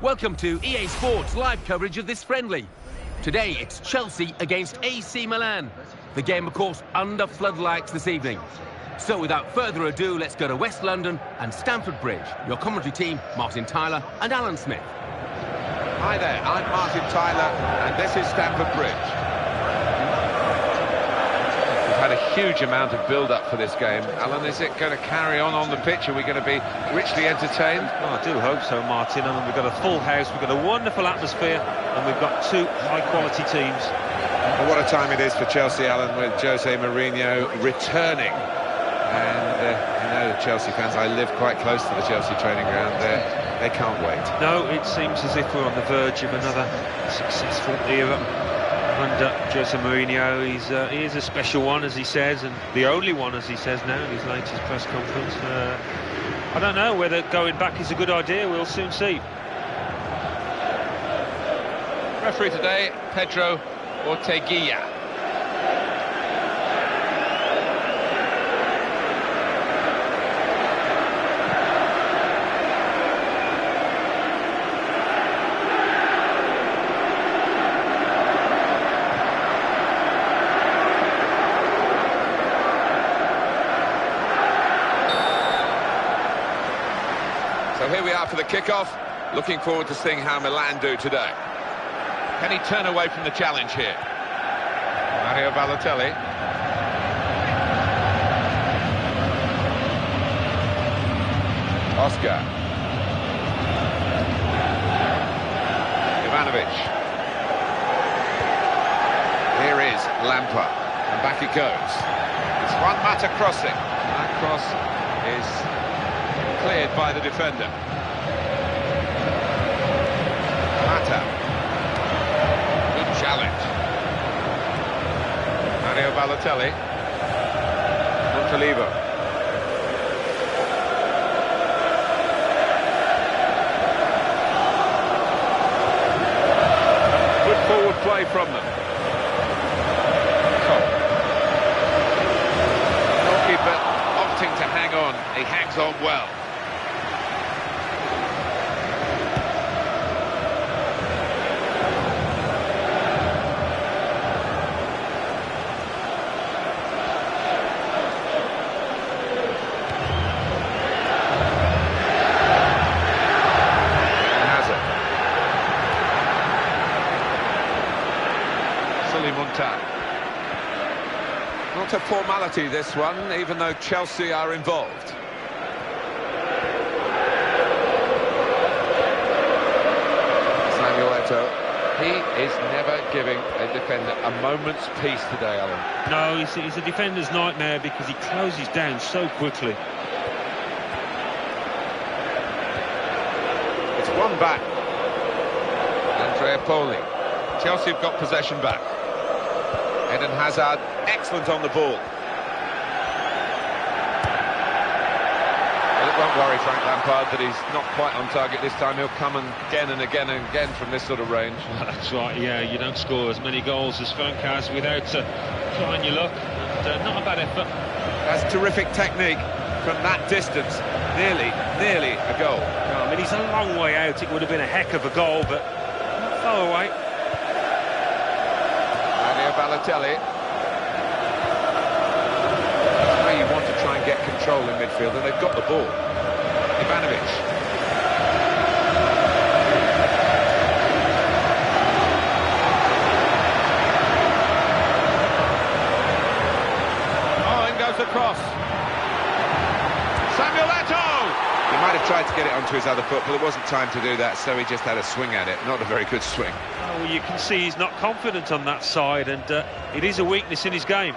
Welcome to EA Sports live coverage of this friendly. Today it's Chelsea against AC Milan. The game, of course, under floodlights this evening. So without further ado, let's go to West London and Stamford Bridge. Your commentary team, Martin Tyler and Alan Smith. Hi there, I'm Martin Tyler and this is Stamford Bridge. We've had a huge amount of build-up for this game. Alan, is it going to carry on the pitch? Are we going to be richly entertained? Well, I do hope so, Martin. I mean, we've got a full house, we've got a wonderful atmosphere, and we've got two high-quality teams. Well, what a time it is for Chelsea, Alan, with Jose Mourinho returning. And you know, the Chelsea fans, I live quite close to the Chelsea training ground there. They can't wait. No, it seems as if we're on the verge of another successful era under Jose Mourinho. He is a special one, as he says, and the only one, as he says now in his latest press conference. I don't know whether going back is a good idea. We'll soon see. Referee today, Pedro Orteguilla. So here we are for the kickoff. Looking forward to seeing how Milan do today. Can he turn away from the challenge here? Mario Balotelli. Oscar. Ivanovic. Here is Lampa. And back it goes. It's Juan Mata crossing. That cross is cleared by the defender. Mata. Good challenge. Mario Balotelli. Montalivo. Good forward play from them. Goalkeeper opting to hang on. He hangs on well. Not a formality, this one, even though Chelsea are involved. Samuel Eto'o. He is never giving a defender a moment's peace today, Alan. No, he's a defender's nightmare because he closes down so quickly. It's one back. Andrea Poli. Chelsea have got possession back. Eden Hazard, excellent on the ball. Well, it won't worry Frank Lampard that he's not quite on target this time. He'll come again and again and again from this sort of range. That's right, yeah, you don't score as many goals as Frank has without trying your luck. And, not a bad effort. That's terrific technique from that distance. Nearly a goal. No, I mean, he's a long way out. It would have been a heck of a goal, but not far away. Balotelli. That's where you want to try and get control in midfield, and they've got the ball. Ivanovic. Oh, in goes the cross. Samuel Eto'o! He might have tried to get it onto his other foot, but there wasn't time to do that, so he just had a swing at it. Not a very good swing. Well, you can see he's not confident on that side, and it is a weakness in his game.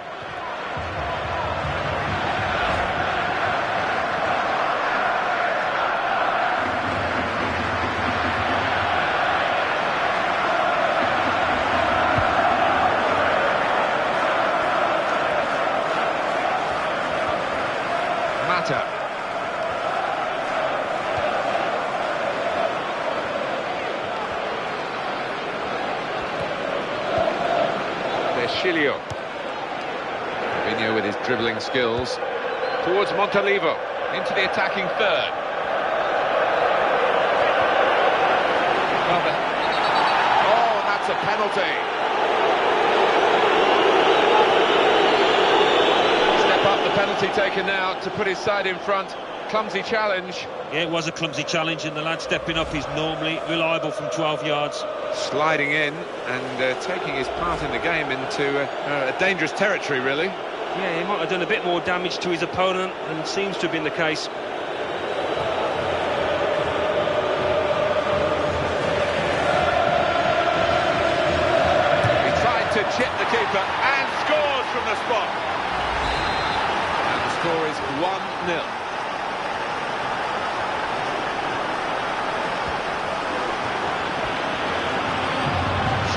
Mata. Chilio. Fabinho with his dribbling skills. Towards Montalivo. Into the attacking third. penalty. Step up, the penalty taken now to put his side in front. Clumsy challenge. Yeah, it was a clumsy challenge, and the lad stepping up is normally reliable from 12 yards. Sliding in and taking his part in the game into a dangerous territory, really. Yeah, he might have done a bit more damage to his opponent, and seems to have been the case. He tried to chip the keeper and scores from the spot. And the score is 1-0.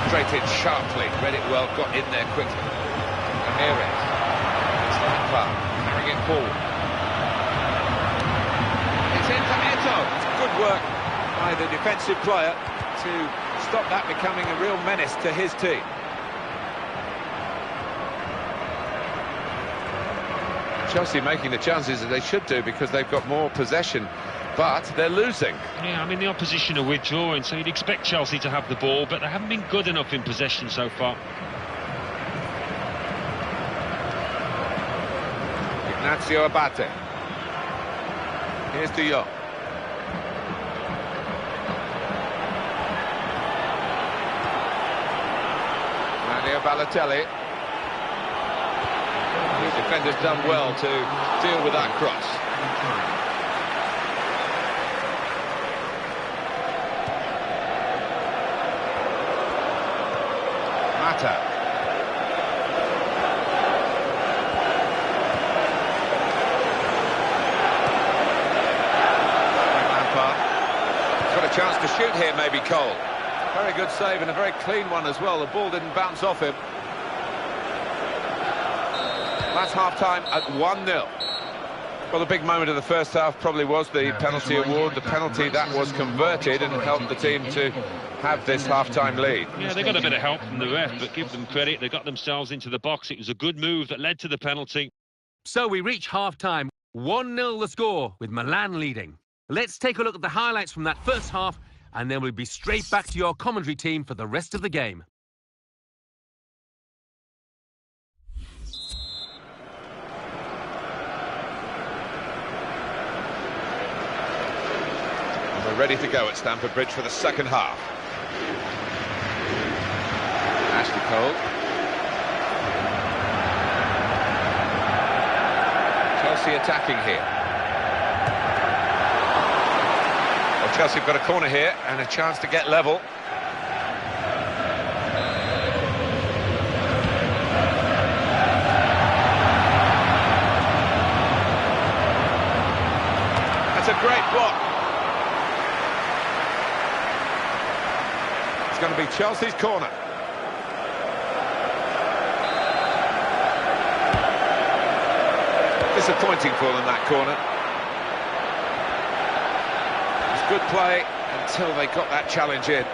Straight in sharply, read it well, got in there quickly. Ramirez, carrying it forward. It's into Eto'o. It's good work by the defensive player to stop that becoming a real menace to his team. Chelsea making the chances that they should do because they've got more possession, but they're losing. Yeah, I mean, the opposition are withdrawing, so you'd expect Chelsea to have the ball, but they haven't been good enough in possession so far. Ignacio Abate. Here's De Jong. Mario Balotelli. The defender's done well to deal with that cross. Mata. He's got a chance to shoot here, maybe Cole. Very good save and a very clean one as well. The ball didn't bounce off him. That's half-time at 1-0. Well, the big moment of the first half probably was the penalty award. The penalty that was converted and helped the team to have this half-time lead. Yeah, they got a bit of help from the ref, but give them credit. They got themselves into the box. It was a good move that led to the penalty. So we reach half-time. 1-0 the score, with Milan leading. Let's take a look at the highlights from that first half, and then we'll be straight back to your commentary team for the rest of the game. We're ready to go at Stamford Bridge for the second half. Ashley Cole. Chelsea attacking here. Well, Chelsea have got a corner here and a chance to get level. That's a great block. It's going to be Chelsea's corner. Disappointing for them, that corner. It was good play until they got that challenge in.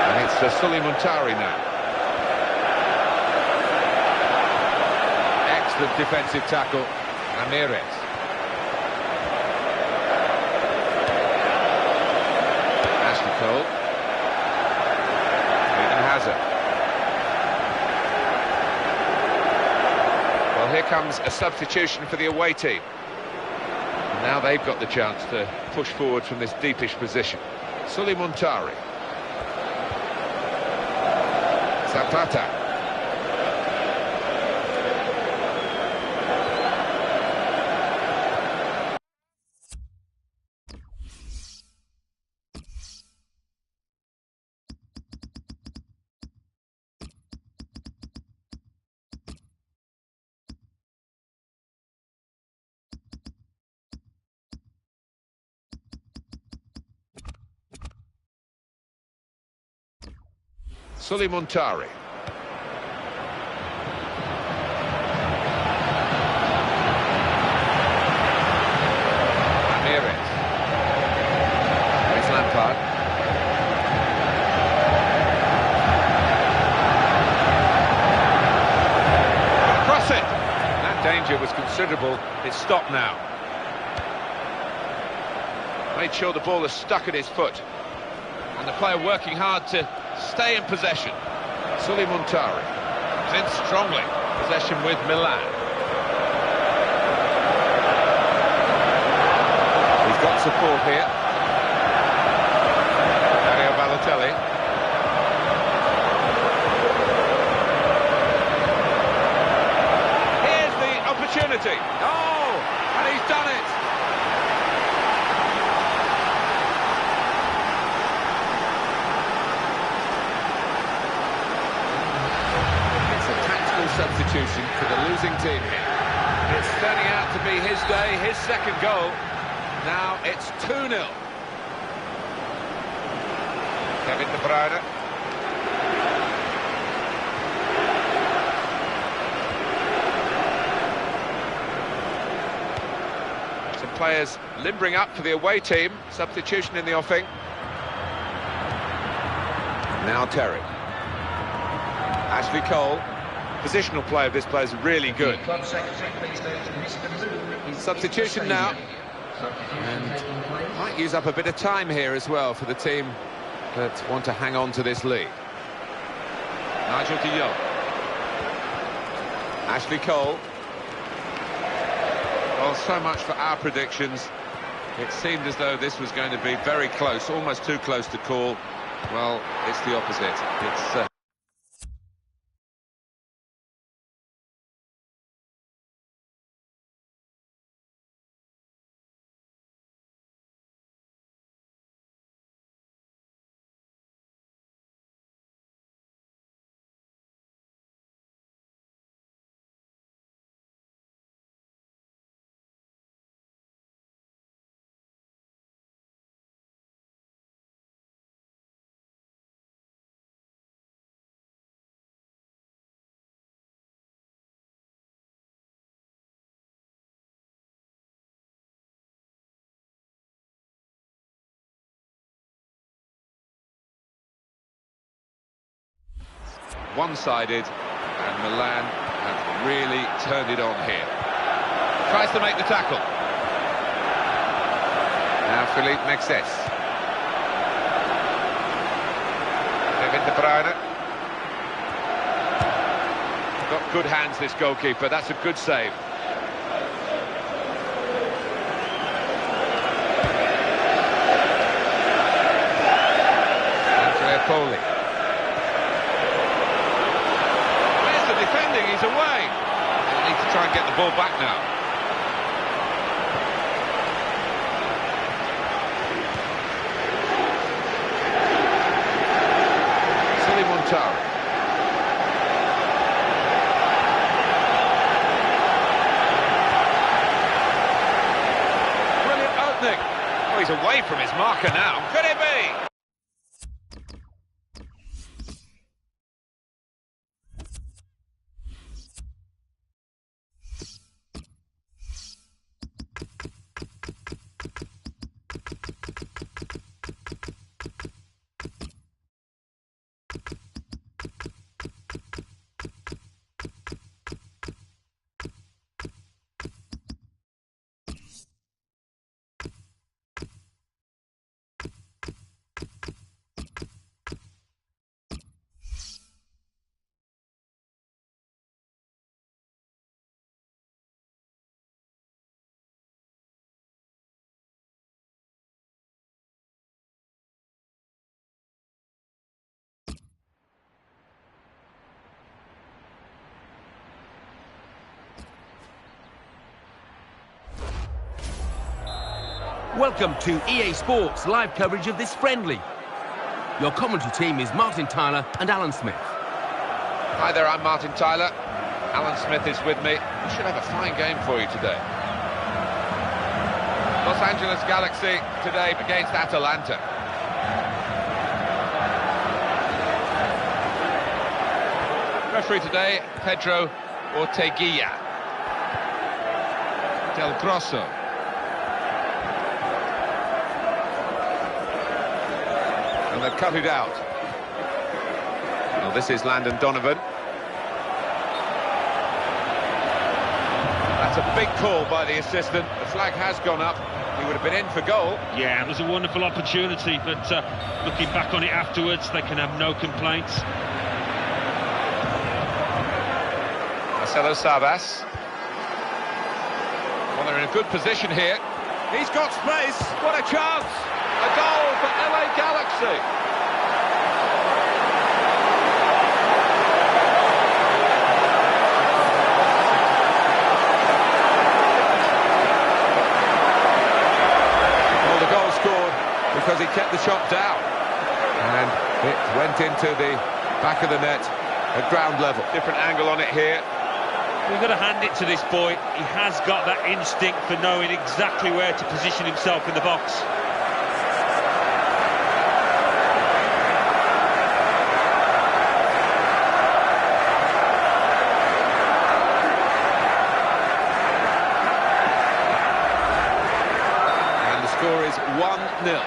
And it's Sully Muntari now. Excellent defensive tackle. Ramirez. Cole. Eden Hazard. Well, here comes a substitution for the away team. And now they've got the chance to push forward from this deepish position. Sully Muntari. Zapata. Sully Muntari. Ramirez. There's Lampard. Across it! That danger was considerable. It's stopped now. Made sure the ball is stuck at his foot. And the player working hard to stay in possession. Sully Muntari is in strongly. Possession with Milan. He's got support here. Mario Balotelli. Here's the opportunity. Oh, and he's done it. Substitution for the losing team here. It's turning out to be his day, his second goal. Now it's 2-0. Kevin De Bruyne. Some players limbering up for the away team. Substitution in the offing. Now Terry. Ashley Cole. Positional play of this player is really good. Substitution now. And might use up a bit of time here as well for the team that want to hang on to this lead. Nigel de Jong. Ashley Cole. Well, so much for our predictions. It seemed as though this was going to be very close, almost too close to call. Well, it's the opposite. It's... one-sided, and Milan have really turned it on here. Tries to make the tackle. Now Philippe Mexes. Kevin De Bruyne. Got good hands, this goalkeeper. That's a good save. Andrea Poli. He's away. They need to try and get the ball back now. Sully Muntari. Brilliant opening. Oh, he's away from his marker now. Could it be? Welcome to EA Sports live coverage of this friendly. Your commentary team is Martin Tyler and Alan Smith. Hi there, I'm Martin Tyler. Alan Smith is with me. We should have a fine game for you today. Los Angeles Galaxy today against Atalanta. Referee today, Pedro Orteguilla. Del Grosso. And they've cut it out. Well, this is Landon Donovan. That's a big call by the assistant. The flag has gone up. He would have been in for goal. Yeah, it was a wonderful opportunity, but looking back on it afterwards, they can have no complaints. Marcelo Sabas. Well, they're in a good position here. He's got space. What a chance! A goal for LA Galaxy. Well, the goal scored because he kept the shot down. And it went into the back of the net at ground level. Different angle on it here. We've got to hand it to this boy. He has got that instinct for knowing exactly where to position himself in the box. And the score is 1-0.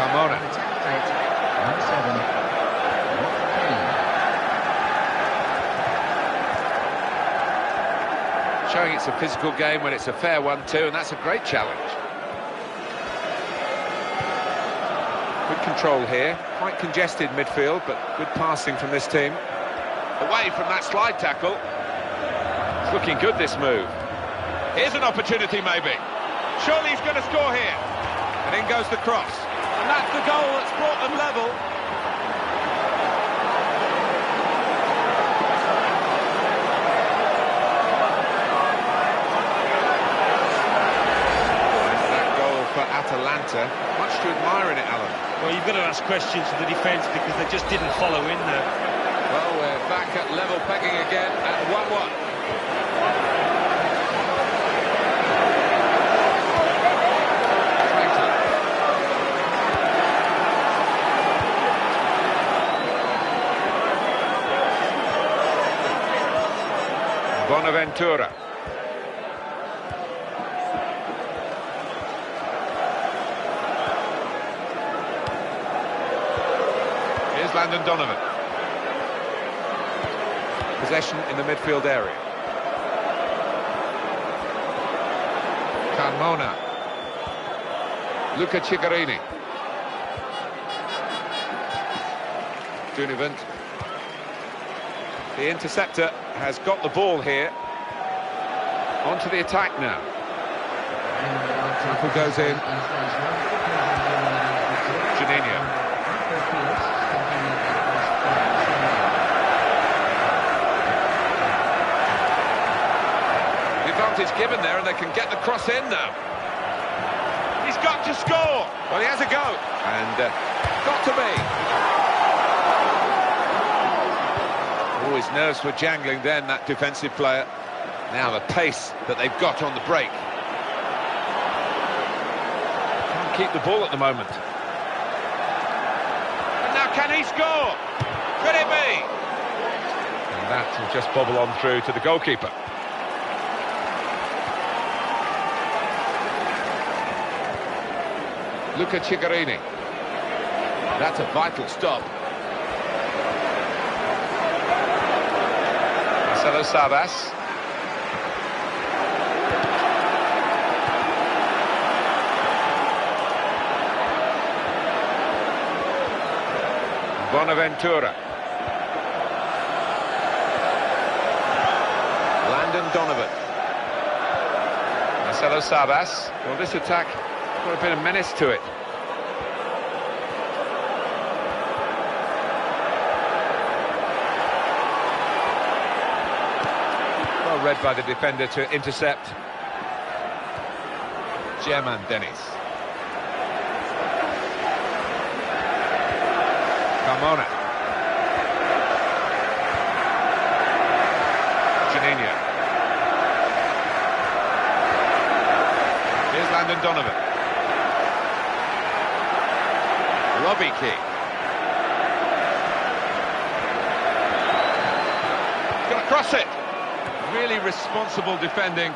Carmona. Showing it's a physical game when it's a fair one too, and that's a great challenge. Good control here, quite congested midfield, but good passing from this team. Away from that slide tackle. It's looking good, this move. Here's an opportunity maybe. Surely he's going to score here. And in goes the cross. And that's the goal that's brought them level. Atalanta, much to admire in it, Alan. Well, you've got to ask questions to the defence because they just didn't follow in there. Well, we're back at level pegging again at 1-1. Bonaventura. Landon Donovan. Possession in the midfield area. Carmona. Luca Ciccarini. Dunivant. The interceptor has got the ball here. On to the attack now. Tackle goes in. Juninho. Advantage given there, and they can get the cross in now. He's got to score. Well, he has a go, and got to be. Oh, his nerves were jangling then, that defensive player. Now the pace that they've got on the break. Can't keep the ball at the moment. And now can he score? Could it be? And that will just bobble on through to the goalkeeper. Luca Ciccarini. That's a vital stop. Marcelo Sabas. Bonaventura. Landon Donovan. Marcelo Sabas. Well, this attack got a bit of menace to it. Well read by the defender to intercept. German Dennis. Carmona. Juninho. Here's Landon Donovan. Robbie Key. He's going to cross it. Really responsible defending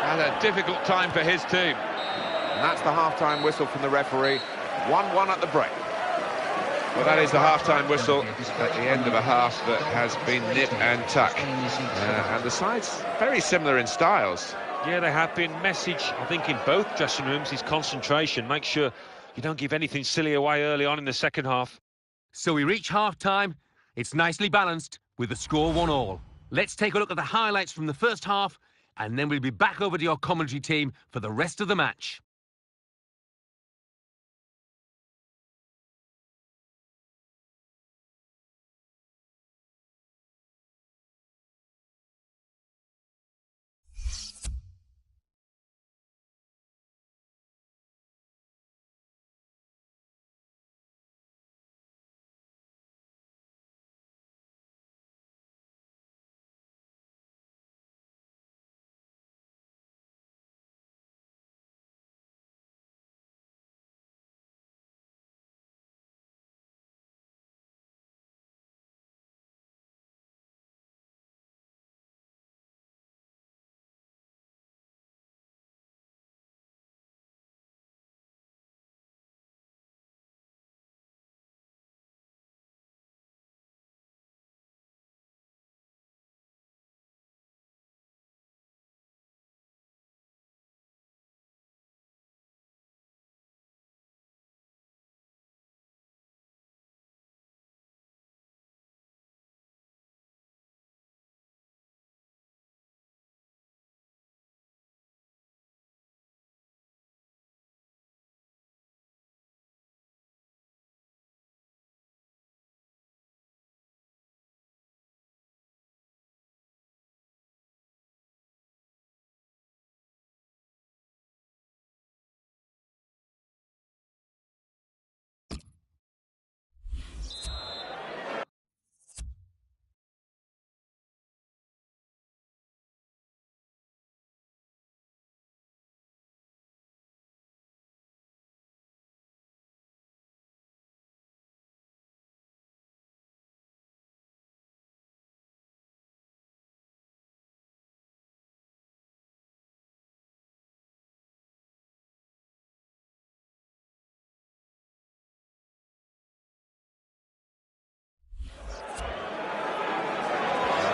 at a difficult time for his team. And that's the half-time whistle from the referee. 1-1 at the break. Well, that is the half-time whistle at the end of a half that has been nip and tuck. And the sides very similar in styles. Yeah, they have been. Message, I think, in both dressing rooms is concentration. Make sure you don't give anything silly away early on in the second half. So we reach half-time. It's nicely balanced with the score 1-1. Let's take a look at the highlights from the first half, and then we'll be back over to your commentary team for the rest of the match.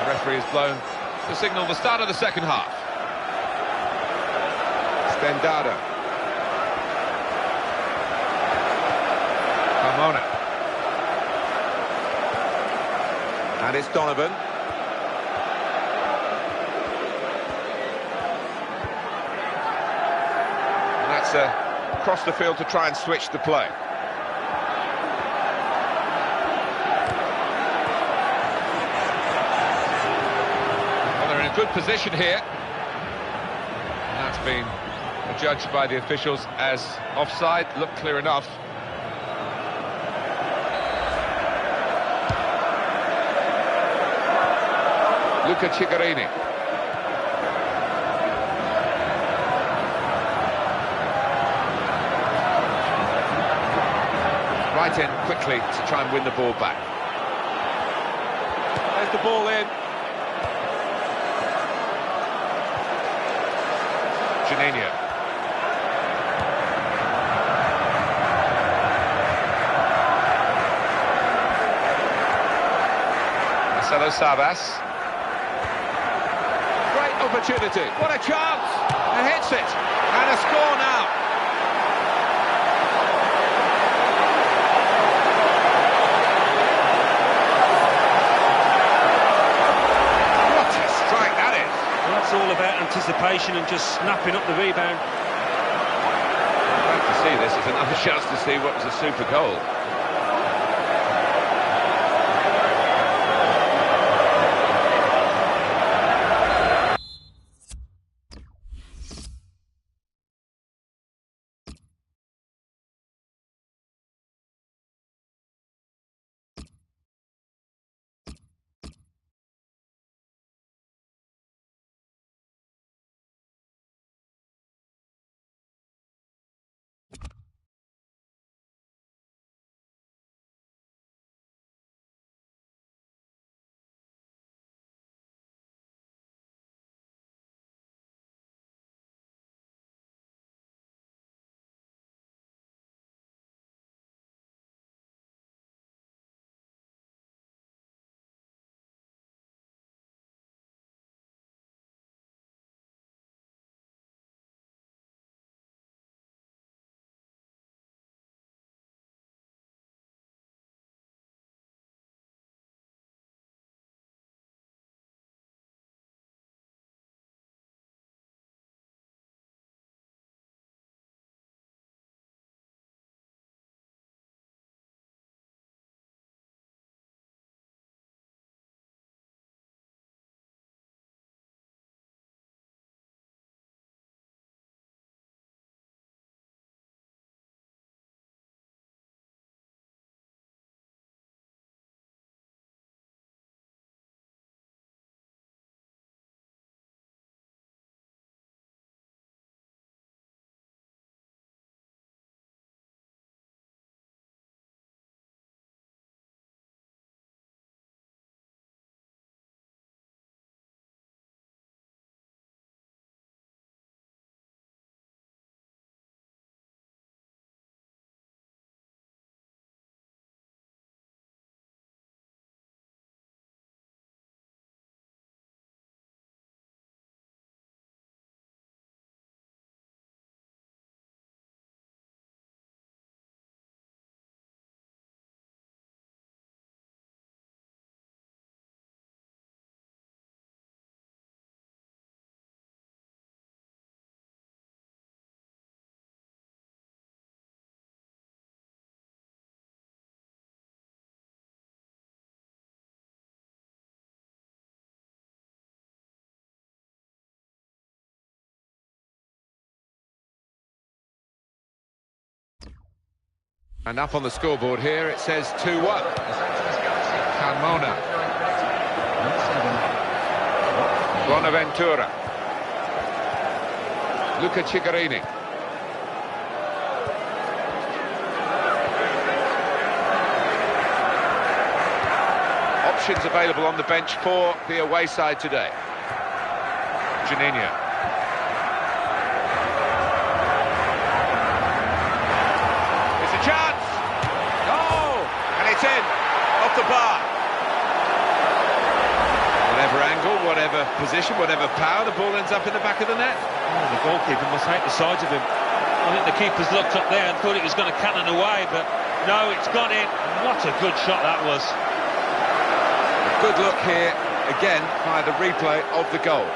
The referee has blown to signal the start of the second half. Stendada. Carmona. And it's Donovan. And that's across the field to try and switch the play. Good position here. And that's been judged by the officials as offside. Looked clear enough. Luca Cigarini. Right in quickly to try and win the ball back. There's the ball in. Juninho. Marcelo Sabas. Great opportunity. What a chance! And hits it. And a score now. What a strike that is. Well, that's all about anticipation and just snapping up the rebound. Glad to see this. It's another chance to see what was a super goal. And up on the scoreboard here, it says 2-1. Carmona. Bonaventura. Luca Ciccarini. Options available on the bench for the away side today. Juninho. It's a chance! Oh! And it's in, off the bar. Whatever angle, whatever position, whatever power, the ball ends up in the back of the net. Oh, the goalkeeper must hate the sides of him. I think the keeper's looked up there and thought it was going to cannon away, but no, it's gone in. What a good shot that was. Good look here, again, by the replay of the goal.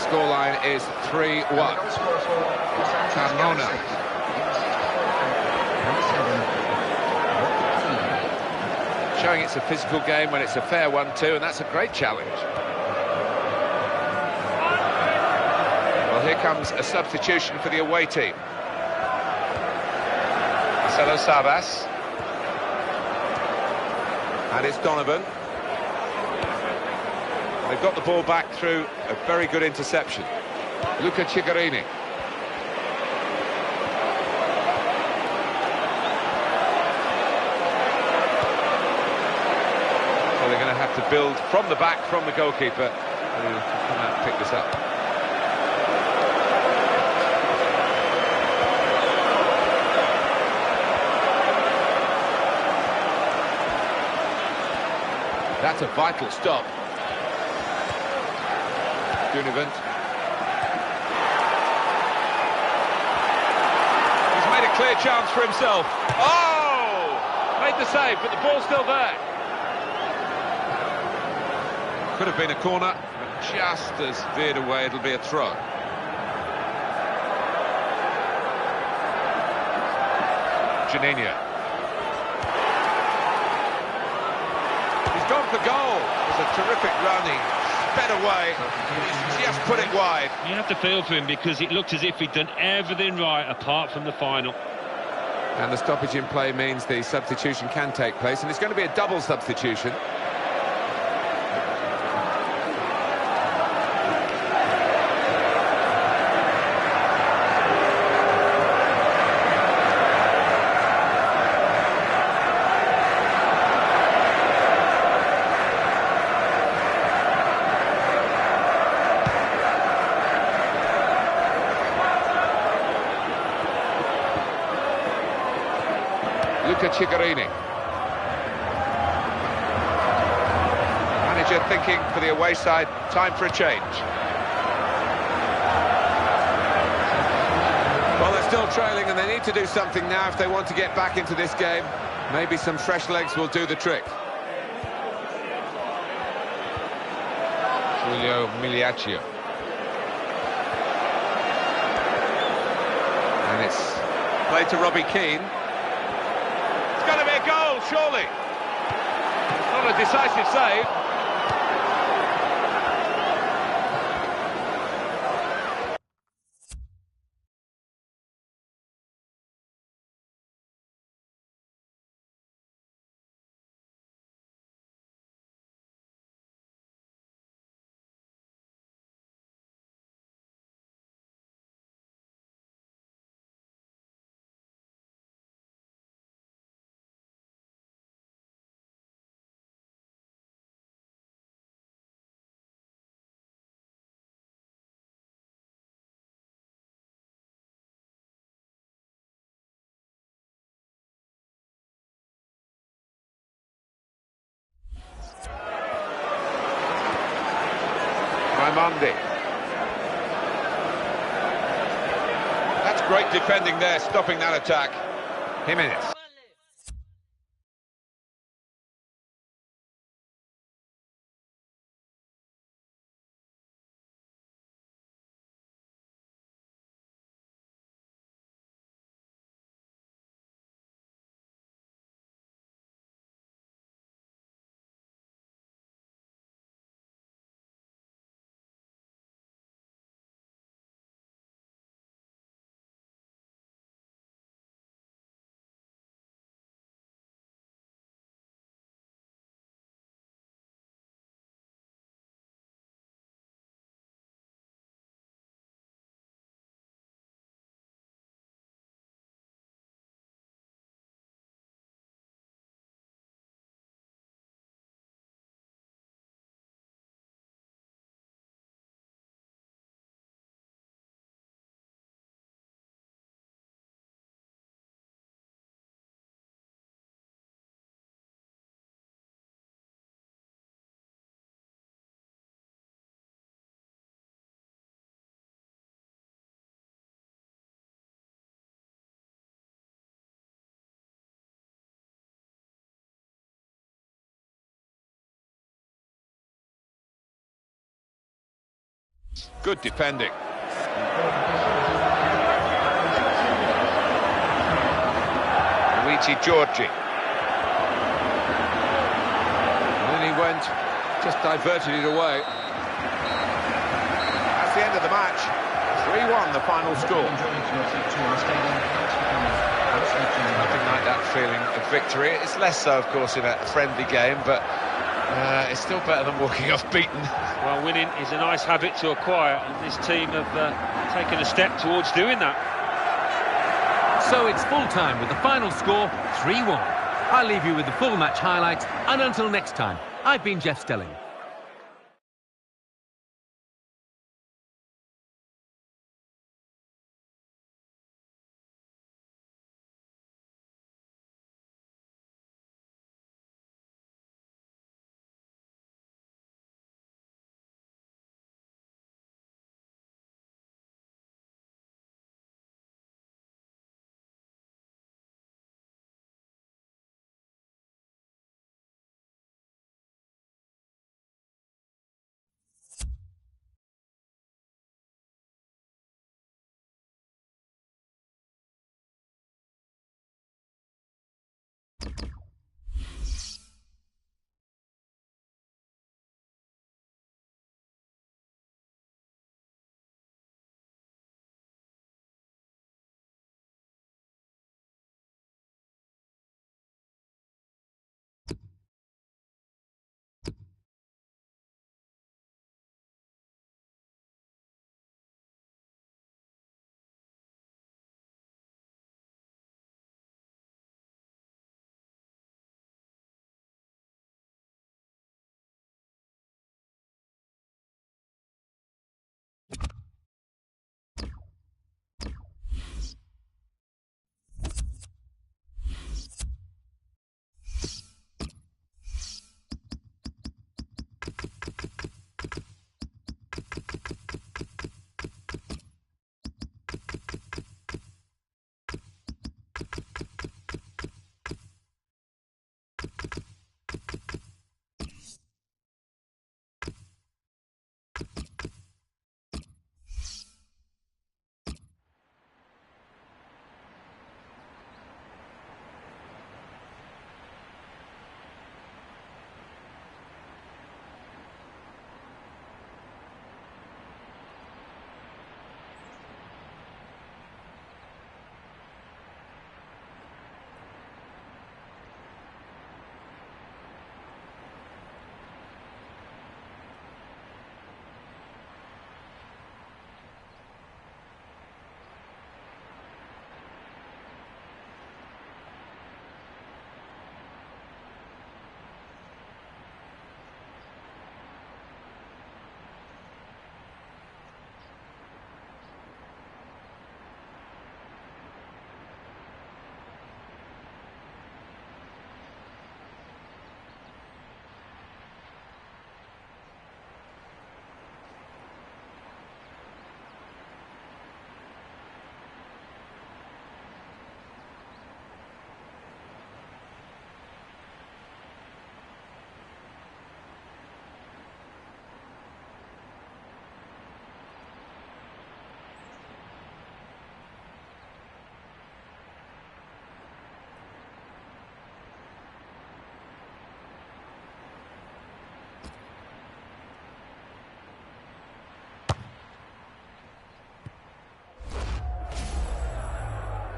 Scoreline is 3-1. Carmona. Showing it's a physical game when it's a fair one too, and that's a great challenge. Well, here comes a substitution for the away team. Marcelo Sabas. And it's Donovan. They've got the ball back through a very good interception. Luca Ciccarini. So they're going to have to build from the back, from the goalkeeper, who can come out and pick this up. That's a vital stop. Donovan. He's made a clear chance for himself. Oh! Made the save, but the ball's still there. Could have been a corner, but just as veered away, it'll be a throw. Juninho. He's gone for goal. It was a terrific run. He sped away. He's just put it wide. You have to feel for him because it looked as if he'd done everything right apart from the final. And the stoppage in play means the substitution can take place, and it's going to be a double substitution. Luca Ciccarini. Manager thinking for the away side, time for a change. Well, they're still trailing and they need to do something now if they want to get back into this game. Maybe some fresh legs will do the trick. Giulio Miliaccio. And it's played to Robbie Keane. It's going to be a goal, surely. Not a decisive save. Otamendi. That's great defending there, stopping that attack. Jimenez. Good defending. Luigi Giorgi. And then he went, just diverted it away. That's the end of the match. 3-1 the final score. Nothing like that feeling of victory. It's less so, of course, in a friendly game, but it's still better than walking off beaten. Well, winning is a nice habit to acquire, and this team have taken a step towards doing that. So it's full time with the final score 3-1. I'll leave you with the full match highlights, and until next time, I've been Jeff Stelling.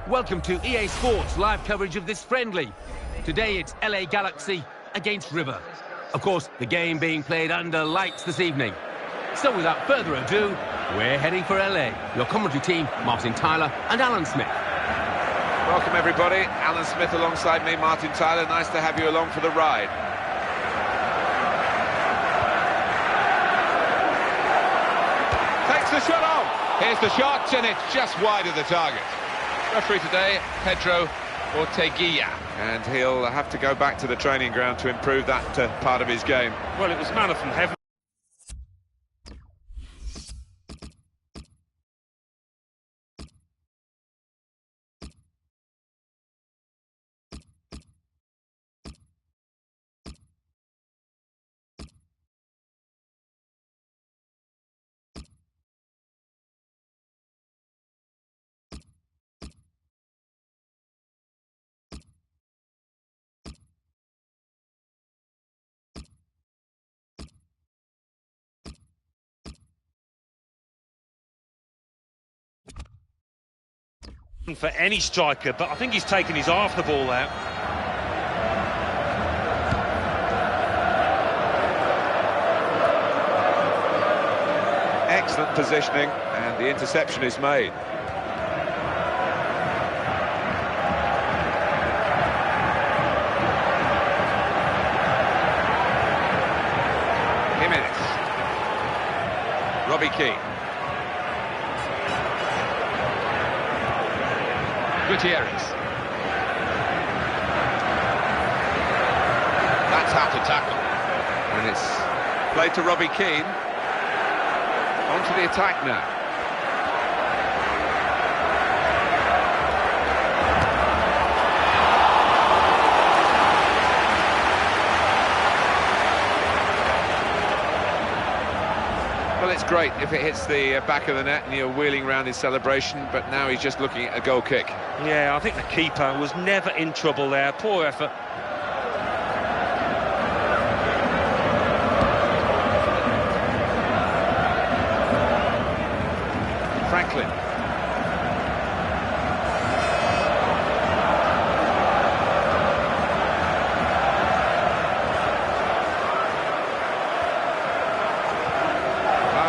Welcome to EA Sports live coverage of this friendly. Today it's LA Galaxy against River. Of course, the game being played under lights this evening. So without further ado, we're heading for LA. Your commentary team, Martin Tyler and Alan Smith. Welcome everybody, Alan Smith alongside me, Martin Tyler. Nice to have you along for the ride. Takes the shot on. Here's the shot, and it's just wide of the target. Referee today, Pedro Orteguilla. And he'll have to go back to the training ground to improve that part of his game. Well, it was manna from heaven. For any striker, but I think he's taken his eye off the ball out. Excellent positioning, and the interception is made. Jimenez. Robbie Keane. Gutierrez. That's how to tackle. And it's played to Robbie Keane. On to the attack now. Well, it's great if it hits the back of the net and you're wheeling around his celebration, but now he's just looking at a goal kick. Yeah, I think the keeper was never in trouble there. Poor effort. Franklin.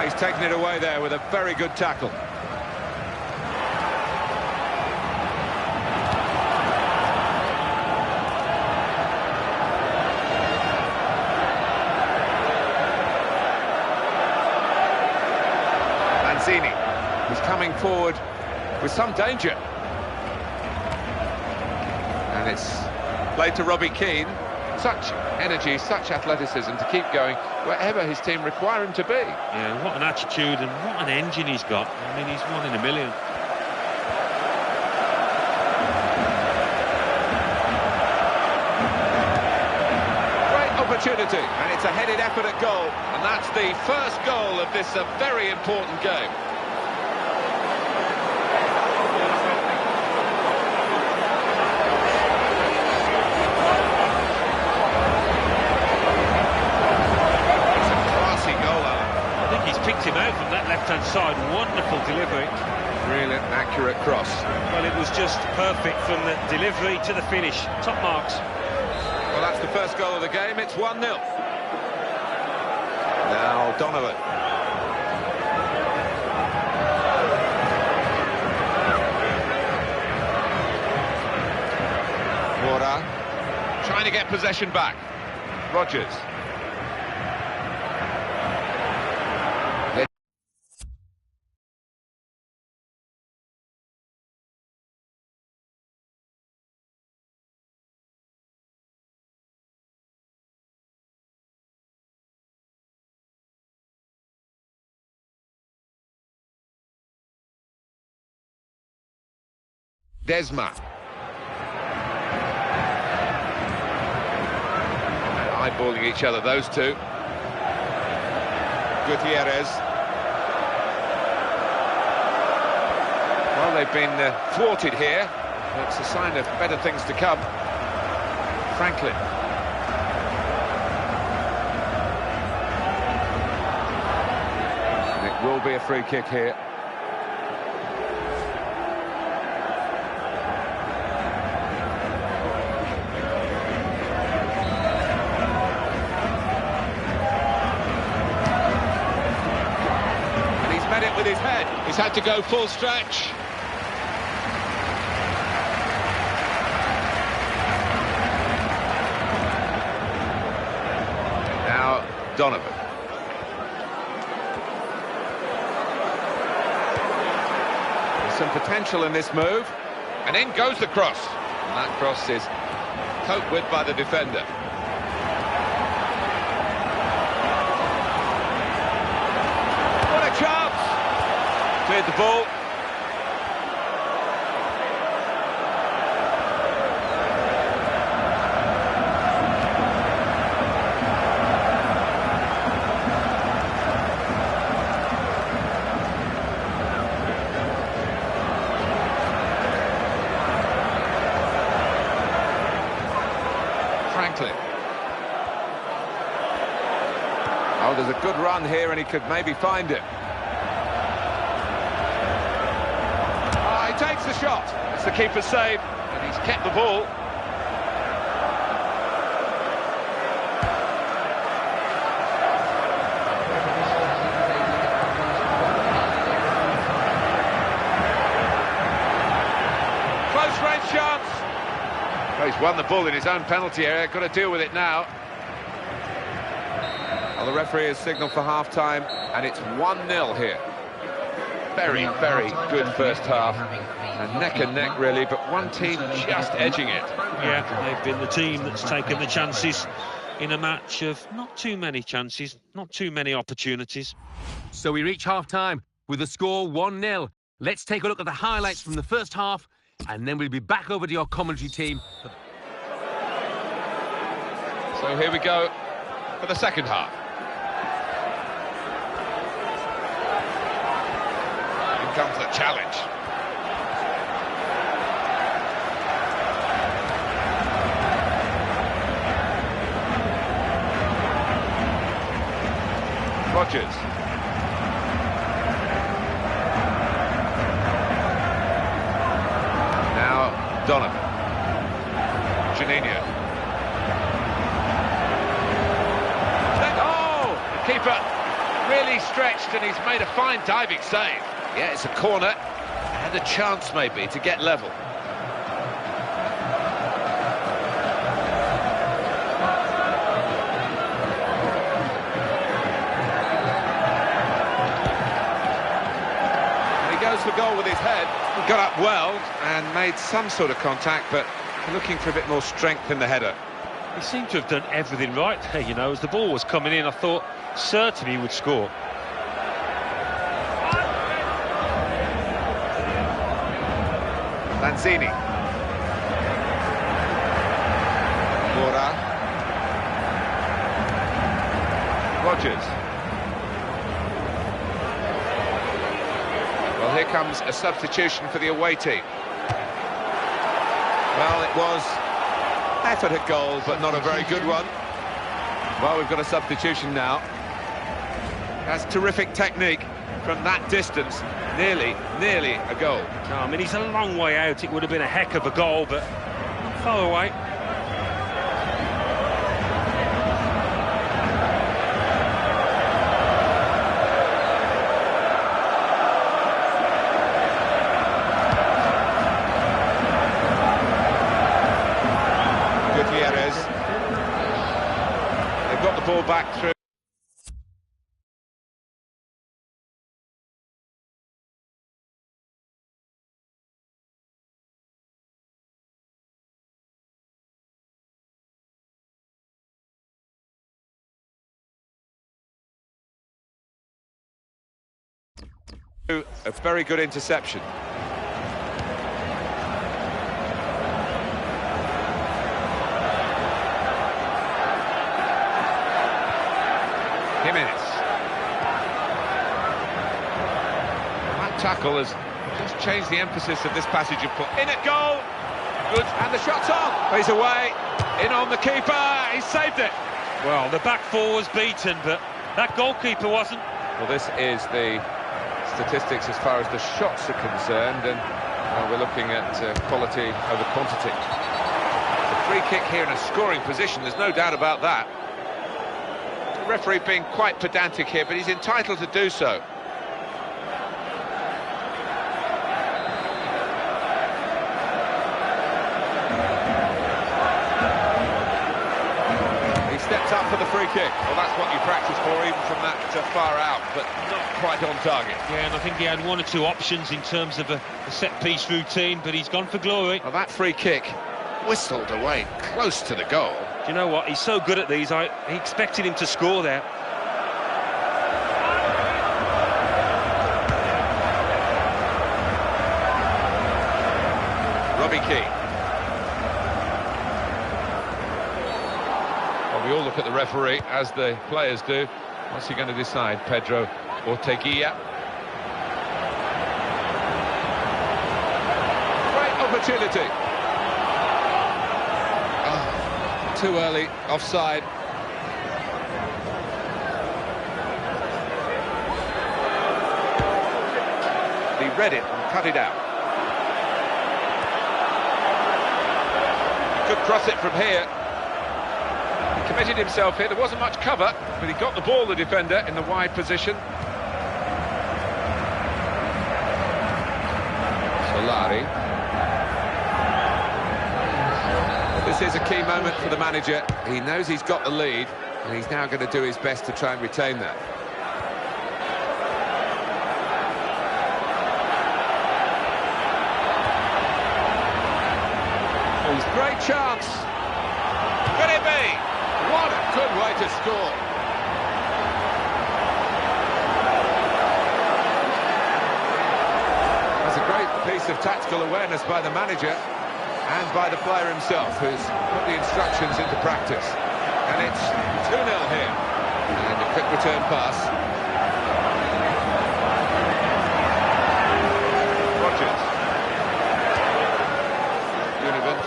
He's taken it away there with a very good tackle. Lanzini is coming forward with some danger. And it's played to Robbie Keane. Such energy, such athleticism to keep going wherever his team require him to be. Yeah, what an attitude and what an engine he's got. I mean, he's one in a million. Great opportunity, and it's a headed effort at goal, and that's the first goal of this very important game. Picked him out from that left-hand side. Wonderful delivery. Brilliant, accurate cross. Well, it was just perfect from the delivery to the finish. Top marks. Well, that's the first goal of the game. It's 1-0. Now Donovan. Mora trying to get possession back. Rogers. Desma. Eyeballing each other, those two. Gutierrez. Well, they've been thwarted here. It's a sign of better things to come. Franklin. And it will be a free kick here. with his head. He's had to go full stretch. Now, Donovan. There's some potential in this move. And in goes the cross. And that cross is coped with by the defender. What a chance! Cleared the ball. Oh, there's a good run here and he could maybe find it. Oh, he takes the shot. It's the keeper's save and he's kept the ball. Close range chance. Oh, he's won the ball in his own penalty area. Got to deal with it now. Well, the referee has signalled for half-time, and it's 1-0 here. Very, very good first half. And neck, really, but one team just edging it. Yeah, they've been the team that's taken the chances in a match of not too many chances, not too many opportunities. So we reach half-time with the score 1-0. Let's take a look at the highlights from the first half, and then we'll be back over to your commentary team. So here we go for the second half. Here comes the challenge. Rodgers. Now Donovan. Janino. Oh! The keeper really stretched and he's made a fine diving save. Yeah, it's a corner and a chance maybe to get level. For goal with his head. He got up well and made some sort of contact, but looking for a bit more strength in the header. He seemed to have done everything right there, you know. As the ball was coming in, I thought certainly he would score. Lanzini. Mora. Rodgers. Well, here comes a substitution for the away team. Well, it was effort at goal, but not a very good one. Well, we've got a substitution now. Has terrific technique from that distance. Nearly a goal. No, I mean, he's a long way out. It would have been a heck of a goal, but not far away. They've got the ball back through. A very good interception. Jimenez. That tackle has just changed the emphasis of this passage of play. In at goal. Good. And the shot's on. He's away. In on the keeper. He saved it. Well, the back four was beaten, but that goalkeeper wasn't. Well, this is the statistics as far as the shots are concerned, and we're looking at quality over quantity. The free kick here in a scoring position, there's no doubt about that. The referee being quite pedantic here, but he's entitled to do so. Sets up for the free kick. Well, that's what you practice for, even from that far out, but not quite on target. Yeah, and I think he had one or two options in terms of a set-piece routine, but he's gone for glory. Well, that free kick whistled away close to the goal. Do you know what? He's so good at these. I expected him to score there. Robbie Keane. Well, we all look at the referee, as the players do. What's he going to decide, Pedro Orteguilla? Great opportunity. Too early, offside. He read it and cut it out. He could cross it from here. He committed himself here. There wasn't much cover, but he got the ball, the defender, in the wide position. Solari. This is a key moment for the manager. He knows he's got the lead, and he's now going to do his best to try and retain that. Oh, great chance. Could it be? What a good way to score. That's a great piece of tactical awareness by the manager and by the player himself, who's put the instructions into practice. And it's 2-0 here. And a quick return pass. Rogers. Univant.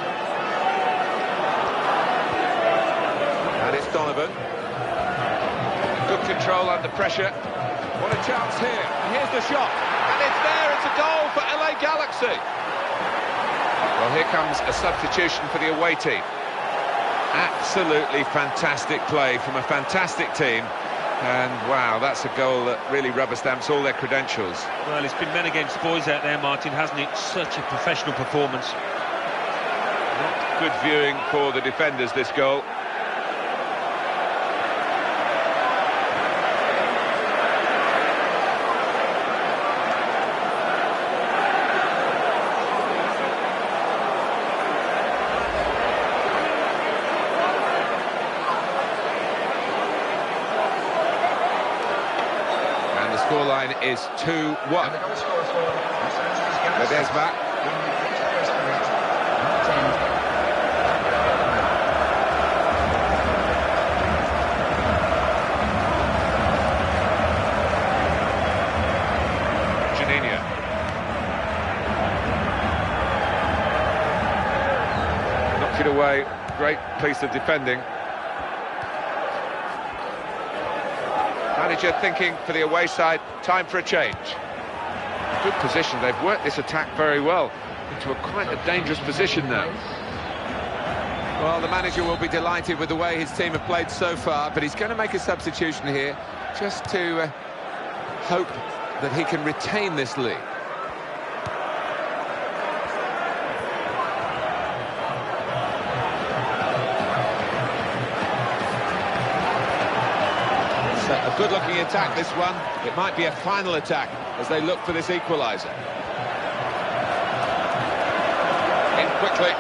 And it's Donovan. Good control under pressure. What a chance here. And here's the shot. And it's there, it's a goal for LA Galaxy. Well, here comes a substitution for the away team. Absolutely fantastic play from a fantastic team. And, wow, that's a goal that really rubber stamps all their credentials. Well, it's been men against boys out there, Martin, hasn't it? Such a professional performance. Not good viewing for the defenders, this goal. Scoreline is 2-1. Ledesma. Janina. Knocks it away. Great piece of defending. Manager thinking for the away side, time for a change. Good position, they've worked this attack very well into quite a dangerous position now. Well, the manager will be delighted with the way his team have played so far, but he's going to make a substitution here just to hope that he can retain this lead. A good-looking attack, this one. It might be a final attack as they look for this equaliser. In quickly.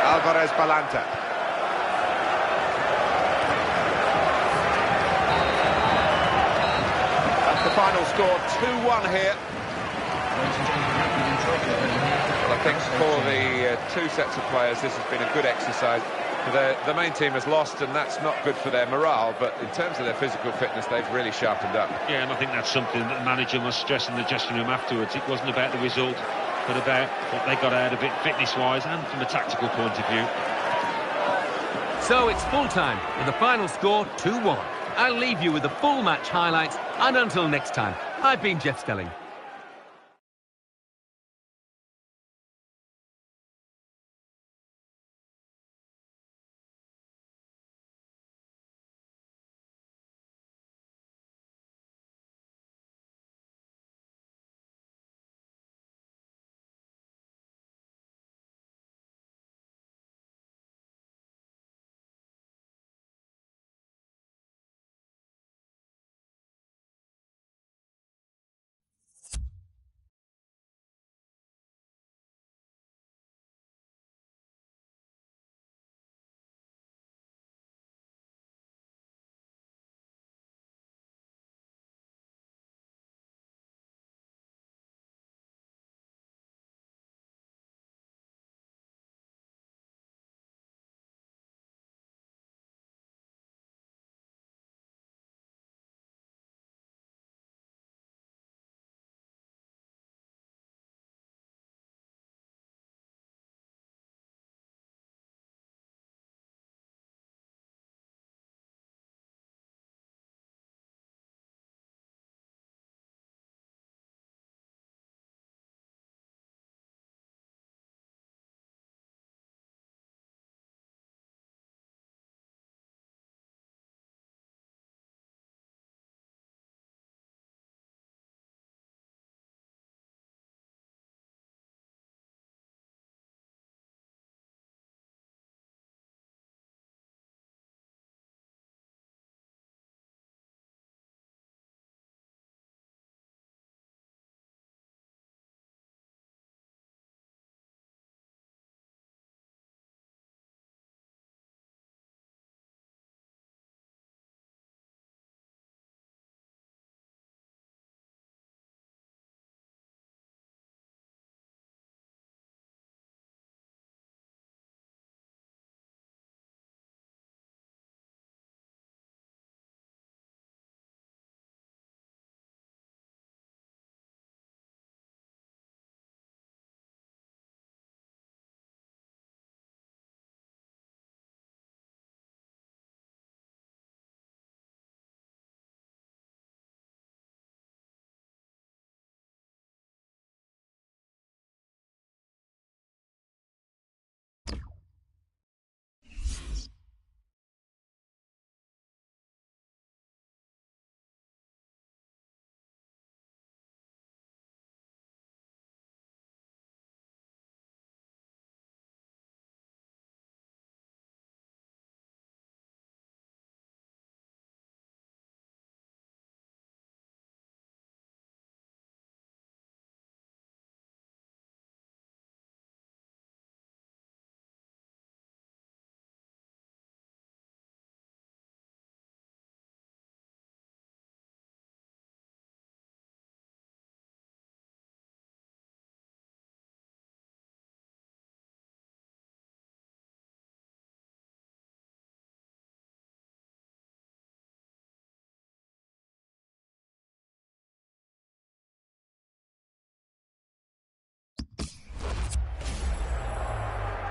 Alvarez Balanta. That's the final score, 2-1 here. Well, I think for the two sets of players, this has been a good exercise. The main team has lost, and that's not good for their morale, but in terms of their physical fitness, they've really sharpened up. Yeah, and I think that's something that the manager must stress in the dressing room afterwards. It wasn't about the result, but about what they got out of it fitness-wise and from a tactical point of view. So it's full-time, with the final score 2-1. I'll leave you with the full match highlights, and until next time, I've been Jeff Stelling.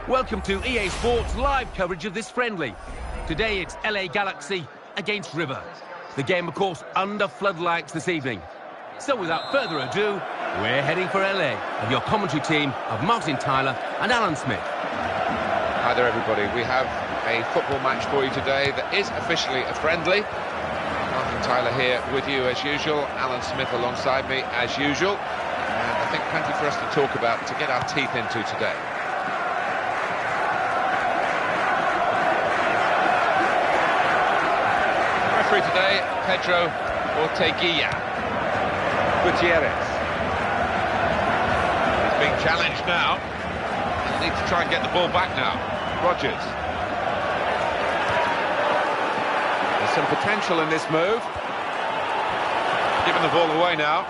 Welcome to EA Sports live coverage of this friendly. Today it's LA Galaxy against River. The game, of course, under floodlights this evening. So without further ado, we're heading for LA with your commentary team of Martin Tyler and Alan Smith. Hi there, everybody. We have a football match for you today that is officially a friendly. Martin Tyler here with you as usual, Alan Smith alongside me as usual. And I think plenty for us to talk about, to get our teeth into today. Referee today, Pedro Ortegilla. Gutierrez. He's being challenged now. He'll need to try and get the ball back now. Rogers. There's some potential in this move. Giving the ball away now.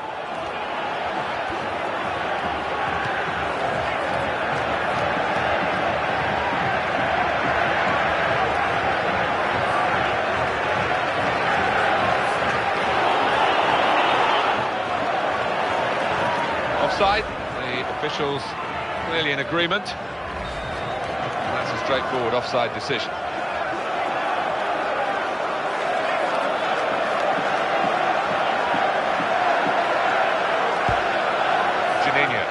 Offside. The officials clearly in agreement. And that's a straightforward offside decision. Janino.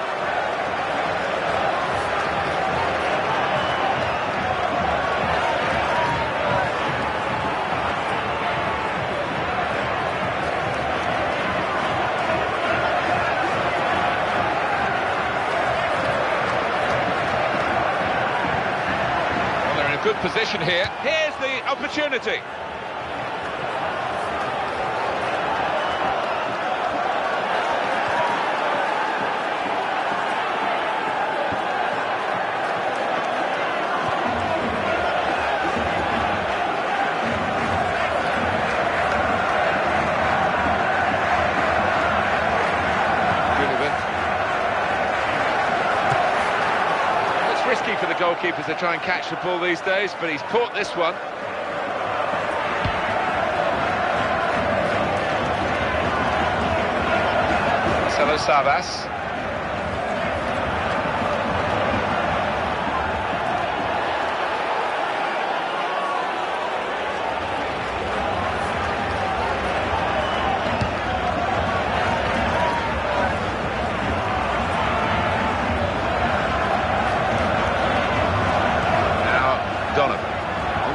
Good position here. Here's the opportunity. Risky for the goalkeepers to try and catch the ball these days, but he's caught this one. Marcelo Sabas.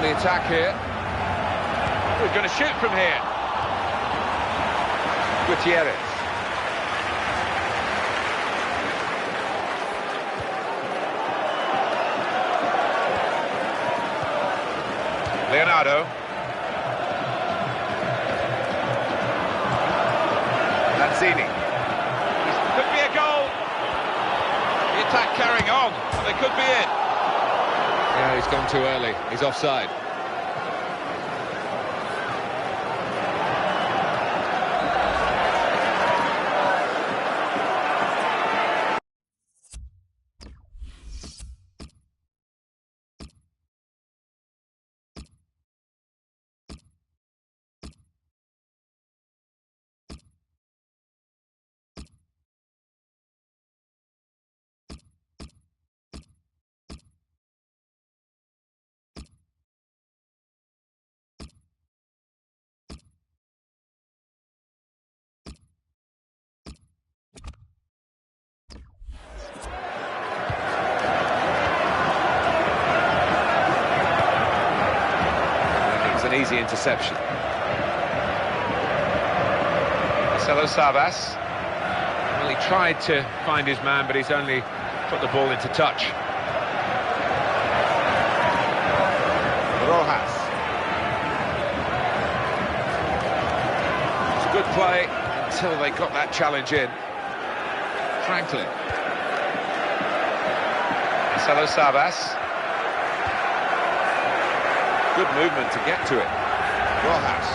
Attack here. We're going to shoot from here. Gutierrez. Leonardo. Lanzini. This could be a goal. The attack carrying on. They could be in. Yeah, he's gone too early. He's offside. An easy interception. Marcelo Sabas. Well, he tried to find his man, but he's only put the ball into touch. Rojas. It's a good play until they got that challenge in. Franklin. Marcelo Sabas. Good movement to get to it. Rojas.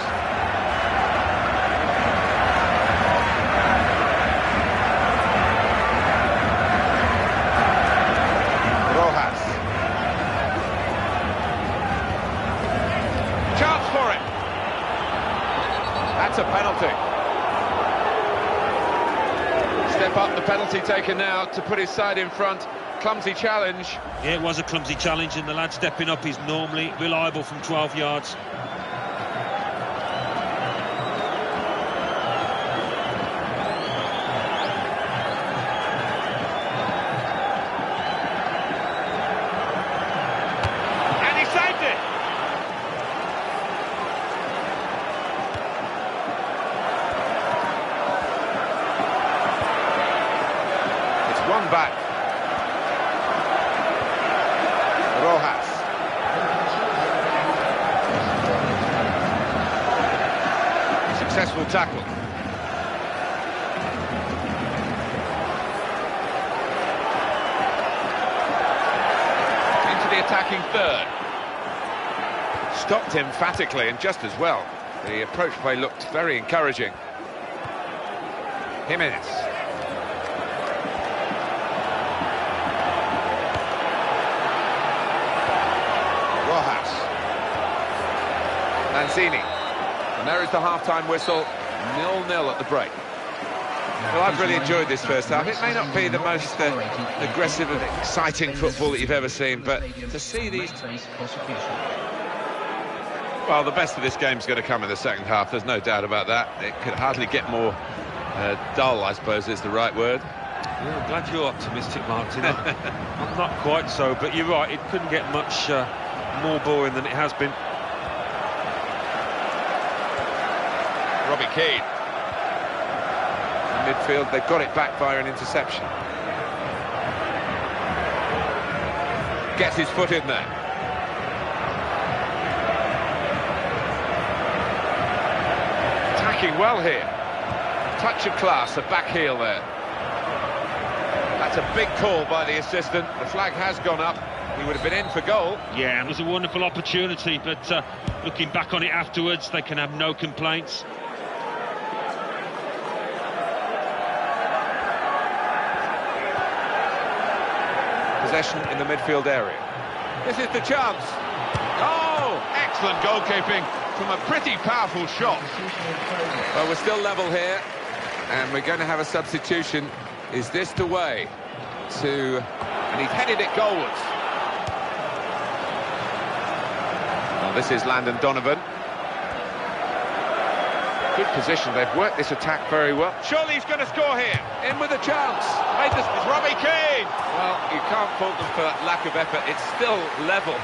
Rojas. Chance for it. That's a penalty. Step up, the penalty taken now to put his side in front. clumsy challenge. Yeah, it was a clumsy challenge, and the lad stepping up is normally reliable from 12 yards. And he saved it! It's one back. Rojas. Successful tackle. Into the attacking third. Stopped emphatically and just as well. The approach play looked very encouraging. Jimenez. Rojas. Lanzini. And there is the half-time whistle, 0-0 at the break. Well, I've really enjoyed this first half. It may not be the most aggressive and exciting football that you've ever seen, but to see these... Well, the best of this game's going to come in the second half, there's no doubt about that. It could hardly get more dull, I suppose is the right word. Yeah, I'm glad you're optimistic, Martin. I'm not quite so, but you're right, it couldn't get much more boring than it has been. Robbie Keane. In midfield, they've got it back via an interception. Gets his foot in there. Attacking well here. Touch of class, a back heel there. That's a big call by the assistant. The flag has gone up. He would have been in for goal. Yeah, it was a wonderful opportunity, but looking back on it afterwards, they can have no complaints. Possession in the midfield area. This is the chance. Oh, excellent goalkeeping from a pretty powerful shot. Well, we're still level here, and we're going to have a substitution. Is this the way to... And he's headed it goalwards. Well, this is Landon Donovan. Good position. They've worked this attack very well. Surely he's going to score here. In with a chance. Made this with Robbie Keane. Well, you can't fault them for lack of effort. It's still level.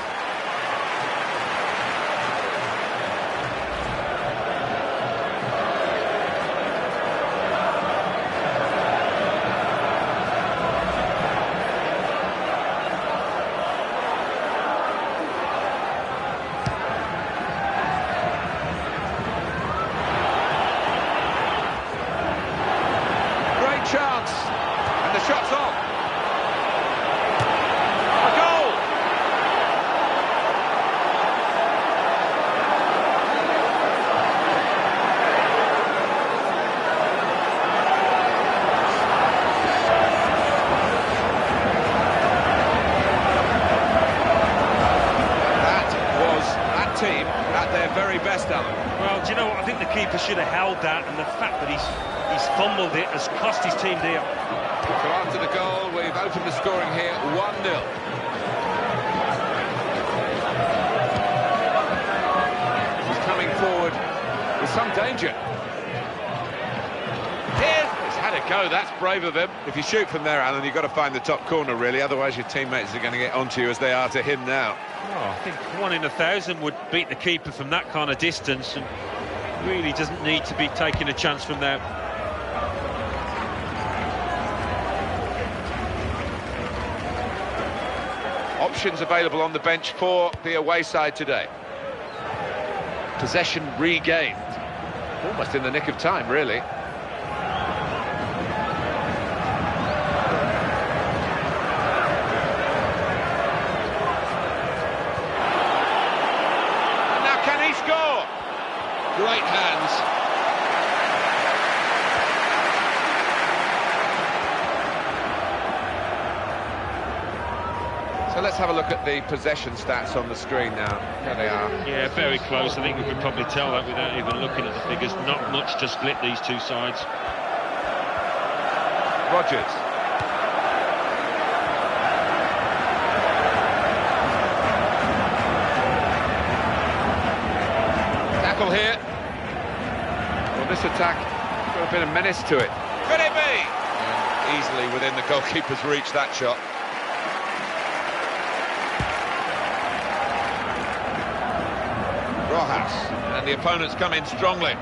Chance, and the shot's on. A goal! That team at their very best, Alan. Well, do you know what? I think the keeper should have held that, and the fact that he's fumbled it has cost his team dear. So after the goal, we've opened the scoring here, 1-0. He's coming forward with some danger. He's had a go, that's brave of him. If you shoot from there, Alan, you've got to find the top corner, really, otherwise your teammates are going to get onto you as they are to him now. Oh, I think 1 in 1,000 would beat the keeper from that kind of distance, and really doesn't need to be taking a chance from there. Options available on the bench for the away side today. Possession regained. Almost in the nick of time, really. And now can he score? Great hands. So let's have a look at the possession stats on the screen now. Here they are. Yeah, very close. I think we could probably tell that without even looking at the figures. Not much to split these two sides. Rodgers. This attack got a bit of menace to it. Could it be? And easily within the goalkeeper's reach, that shot. Rojas, and the opponents come in strongly.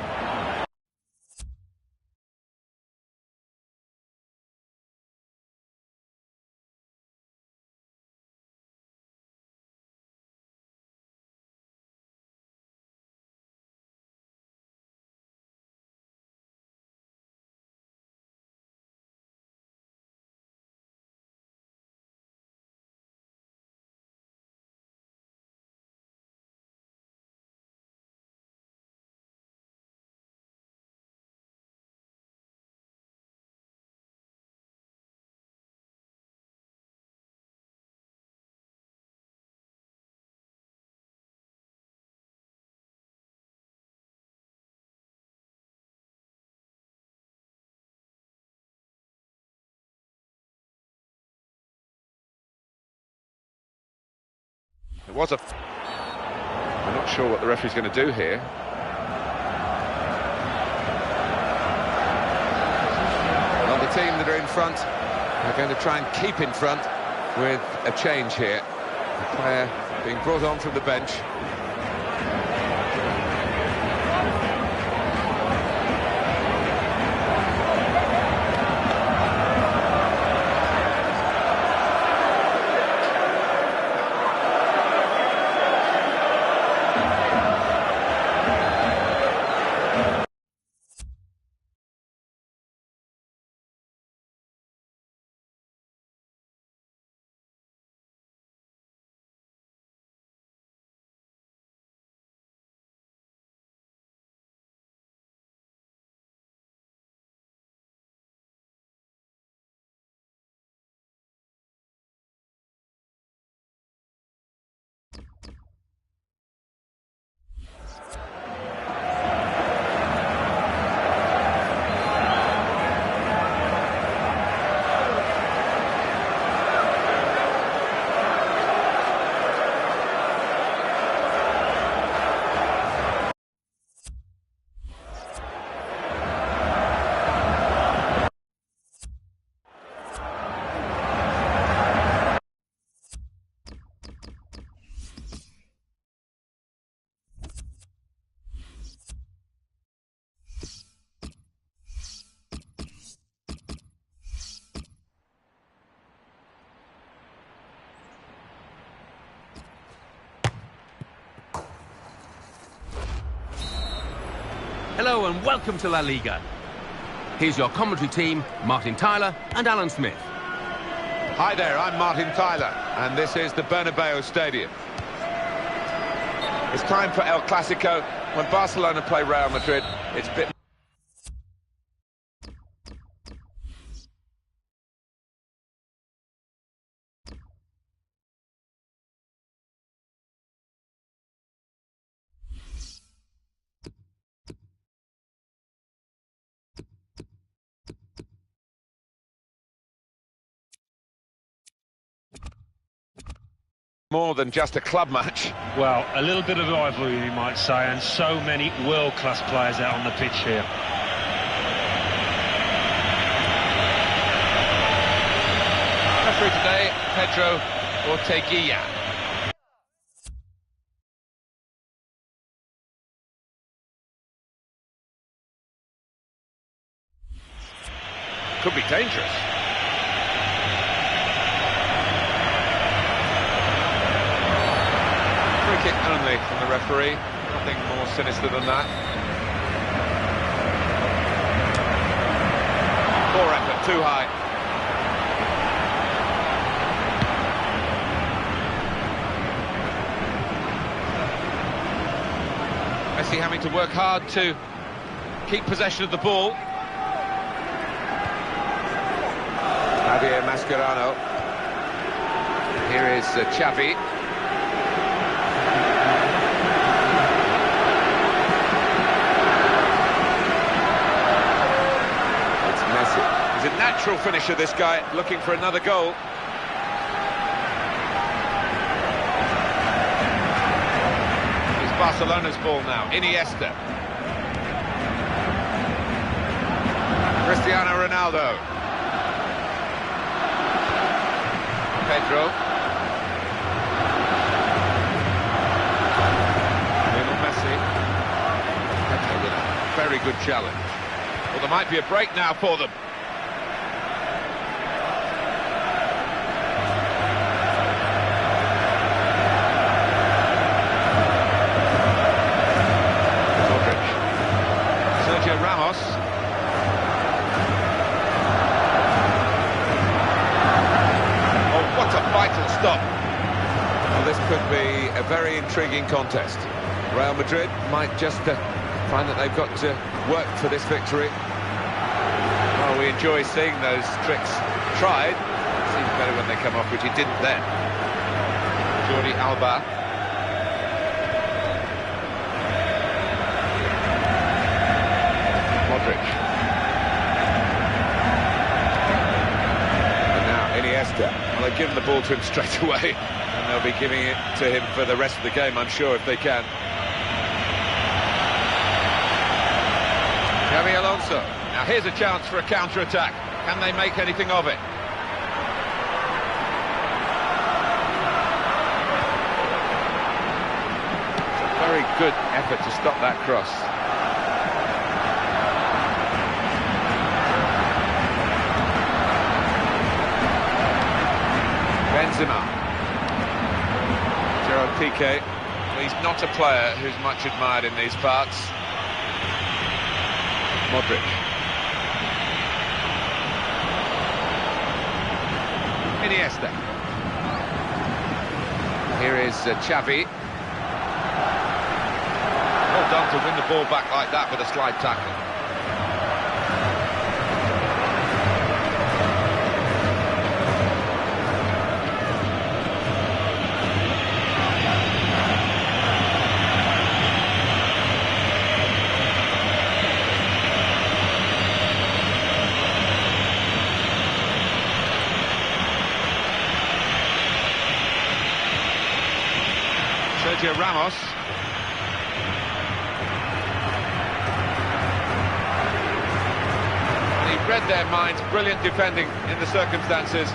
It was a... I'm not sure what the referee's going to do here. Well, the team that are in front are going to try and keep in front with a change here. A player being brought on from the bench. Hello and welcome to La Liga. Here's your commentary team, Martin Tyler and Alan Smith. Hi there, I'm Martin Tyler, and this is the Bernabeu Stadium. It's time for El Clasico. When Barcelona play Real Madrid, it's a bit... more than just a club match. Well, a little bit of rivalry, you might say, and so many world-class players out on the pitch here. Referee today, Pedro Orteguilla. Could be dangerous. Free kick only from the referee. Nothing more sinister than that. Poor effort, too high. Messi having to work hard to keep possession of the ball. Javier Mascherano. Here is Xavi. It's Messi. He's a natural finisher, this guy, looking for another goal. It's Barcelona's ball now, Iniesta. Cristiano Ronaldo. Pedro. Lionel Messi. Okay, with a very good challenge. Well, there might be a break now for them. Sergio Ramos. Oh, what a vital stop. Well, this could be a very intriguing contest. Real Madrid might just find that they've got to work for this victory. Well, we enjoy seeing those tricks tried. Seems better when they come off, which it didn't then. Jordi Alba. And now Iniesta. Well, they've given the ball to him straight away, and they'll be giving it to him for the rest of the game, I'm sure, if they can. Xavi Alonso. Now here's a chance for a counter-attack. Can they make anything of it? It's a very good effort to stop that cross. Benzema. Gerard Piqué. Well, he's not a player who's much admired in these parts. Modric. Iniesta. Here is Xavi. Well done to win the ball back like that with a slide tackle. Sergio Ramos. And he read their minds, brilliant defending in the circumstances.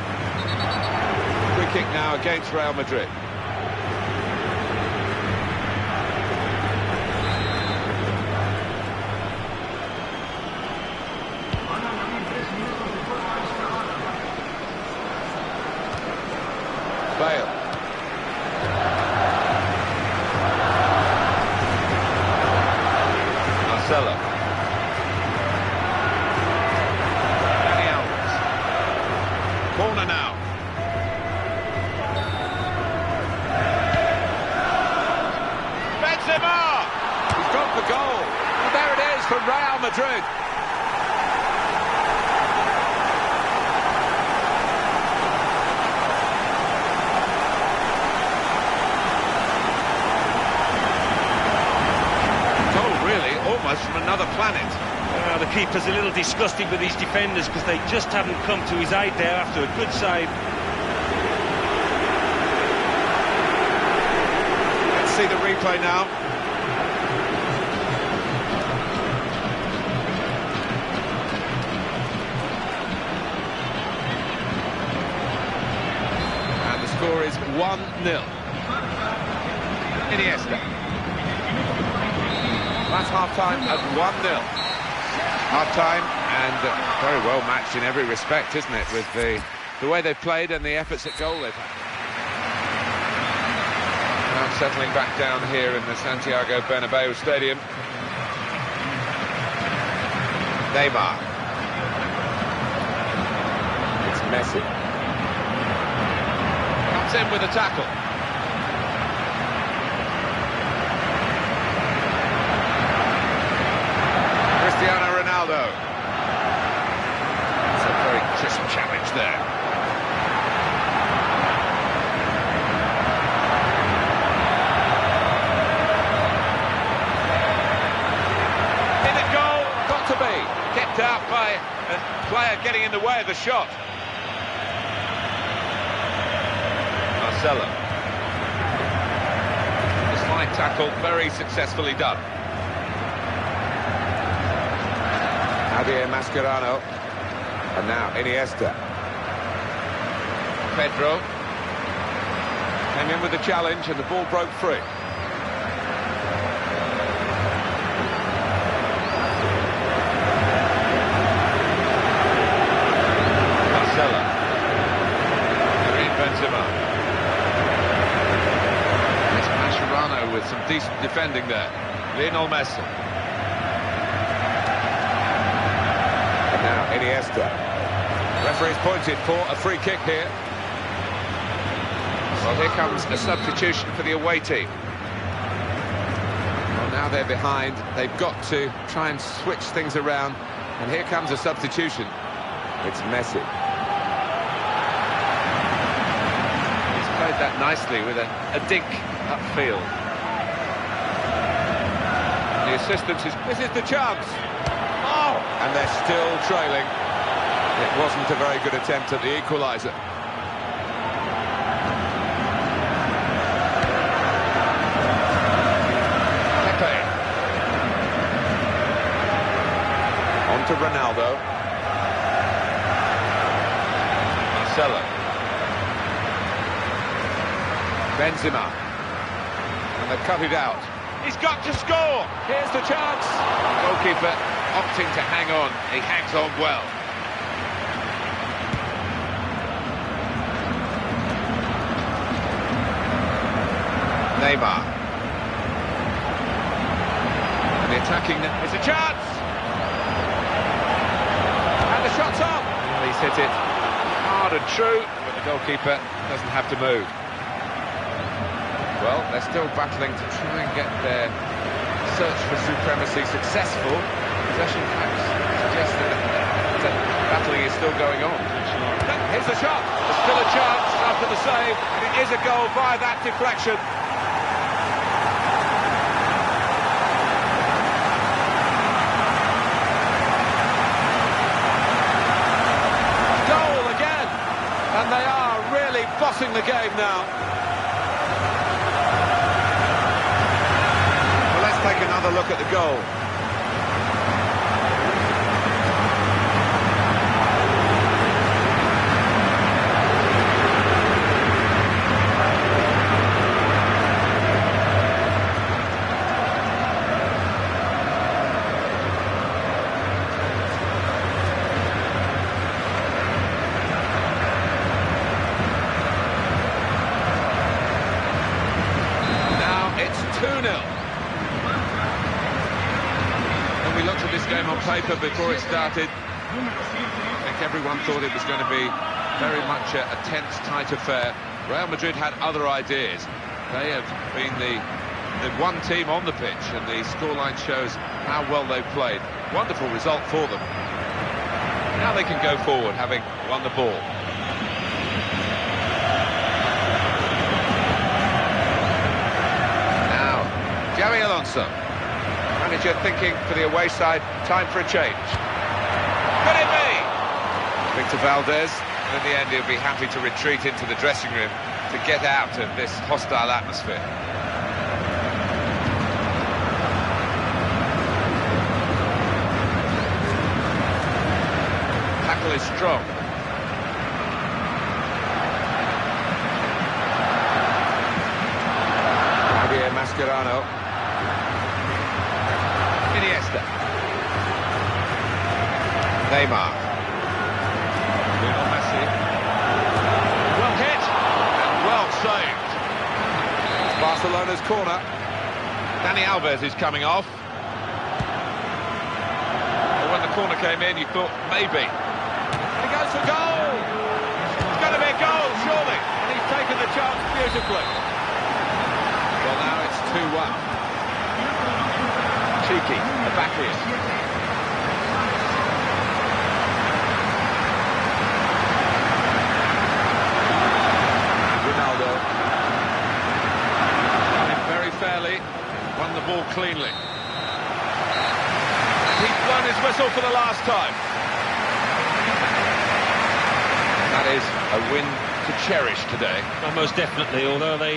Free kick now against Real Madrid. Bale. Corner now. Benzema! He's got the goal. And there it is for Real Madrid. Goal really, almost from another planet. The keeper's a little disgusted with his defenders because they just haven't come to his aid there after a good save. Let's see the replay now. And the score is 1-0. Iniesta. That's half-time at 1-0. Half-time, and very well matched in every respect, isn't it, with the way they've played and the efforts at goal they've had. Now settling back down here in the Santiago Bernabeu Stadium. Neymar. It's Messi. Comes in with a tackle. Cristiano Ronaldo. It's a very crisp challenge there. In a goal, got to be. Kept out by a player getting in the way of the shot. Marcelo. The slide tackle, very successfully done. Javier Mascherano. And now Iniesta. Pedro. Came in with the challenge and the ball broke free. Benzema. It's Mascherano with some decent defending there. Lionel Messi. And now Iniesta. Referee's pointed for a free kick here. Well, here comes a substitution for the away team. Well, now they're behind. They've got to try and switch things around. And here comes a substitution. It's Messi. Played that nicely with a dink upfield. The assistance is... This is the chance! Oh! And they're still trailing. It wasn't a very good attempt at the equaliser. Pepe. On to Ronaldo. Marcelo. Benzema. And they've cut it out. He's got to score! Here's the chance! Goalkeeper opting to hang on. He hangs on well. Neymar. And the attacking... It's a chance! And the shot's up! Well, he's hit it hard and true, but the goalkeeper doesn't have to move. Well, they're still battling to try and get their search for supremacy successful. Possession facts suggest that battling is still going on. Here's the shot. There's still a chance after the save. And it is a goal by that deflection. Goal again. And they are really bossing the game now. Take another look at the goal. Now it's 2-0. We looked at this game on paper before it started. I think everyone thought it was going to be very much a tense, tight affair. Real Madrid had other ideas. They have been the one team on the pitch, and the scoreline shows how well they've played. Wonderful result for them. Now they can go forward, having won the ball. Now, Xabi Alonso. Manager thinking for the away side, time for a change. Could it be? Victor Valdez, and in the end he'll be happy to retreat into the dressing room to get out of this hostile atmosphere. Tackle is strong. Javier Mascherano. Iniesta. Neymar. Lionel Messi. Well hit and well saved. It's Barcelona's corner. Dani Alves is coming off. But when the corner came in, you thought maybe. He goes for goal. It's going to be a goal, surely. And he's taken the chance beautifully. Well, now it's 2-1. Cheeky, the back is. Ronaldo. Won it very fairly, won the ball cleanly. And he's blown his whistle for the last time. That is a win to cherish today. Well, most definitely, although they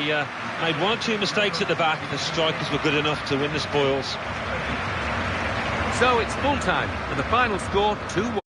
made 1 or 2 mistakes at the back, the strikers were good enough to win the spoils. So it's full time, and the final score 2-1.